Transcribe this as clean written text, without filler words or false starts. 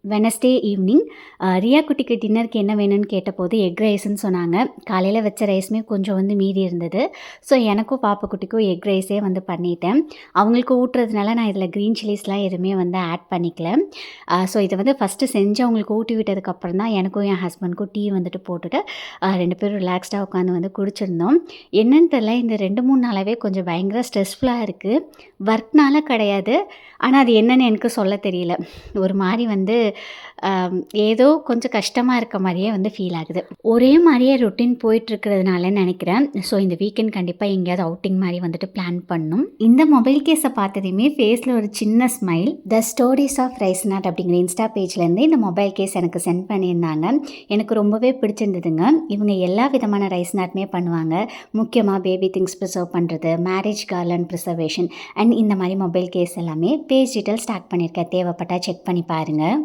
Wednesday evening Riya குட்டிக்கு டின்னருக்கு என்ன வேணும்னு கேட்டபோது எக் ரைஸ்ன்னு சொன்னாங்க. காலையில் வச்ச ரைஸுமே கொஞ்சம் மீதி இருந்தது. ஸோ எனக்கும் பாப்பா குட்டிக்கும் எக் ரைஸே பண்ணிட்டேன். அவங்களுக்கு ஊட்டுறதுனால நான் இதில் க்ரீன் சில்லிஸ்லாம் எதுவுமே ஆட் பண்ணிக்கல. ஸோ இதை ஃபஸ்ட்டு செஞ்சு அவங்களுக்கு ஊட்டி விட்டதுக்கப்புறம் தான் எனக்கும் என் ஹஸ்பண்டுக்கும் டீ போட்டுட்டு 2 பேரும் ரிலாக்ஸ்டாக உட்காந்து குடிச்சிருந்தோம். என்னன்னு தெரியல, இந்த 2-3 நாளாகவே கொஞ்சம் பயங்கர ஸ்ட்ரெஸ்ஃபுல்லாக இருக்குது. ஒர்க்னால கிடையாது, ஆனால் அது என்னன்னு எனக்கு சொல்ல தெரியல. ஒரு மாதிரி ஏதோ கொஞ்சம் கஷ்டமாக இருக்க மாதிரியே ஃபீல் ஆகுது. ஒரே மாதிரியே ரொட்டீன் போயிட்டுருக்கிறதுனால நினைக்கிறேன். ஸோ இந்த வீக்கெண்ட் கண்டிப்பாக எங்கேயாவது அவுட்டிங் மாதிரி பிளான் பண்ணணும். இந்த மொபைல் கேஸை பார்த்ததையுமே ஃபேஸில் ஒரு சின்ன smile. The stories of rice not அப்படிங்கிற இன்ஸ்டா பேஜ்லேருந்து இந்த மொபைல் கேஸ் எனக்கு சென்ட் பண்ணியிருந்தாங்க. எனக்கு ரொம்பவே பிடிச்சிருந்ததுங்க. இவங்க எல்லா விதமான ரைஸ் நாட்டுமே பண்ணுவாங்க. முக்கியமாக பேபி திங்ஸ் ப்ரிசர்வ் பண்ணுறது, மேரேஜ் கார்லண்ட் ப்ரிசர்வேஷன் அண்ட் இந்த மாதிரி மொபைல் கேஸ் எல்லாமே பேஜ் டீட்டெயில்ஸ் ஸ்டார்ட் பண்ணியிருக்கேன். தேவைப்பட்டால் செக் பண்ணி பாருங்கள்.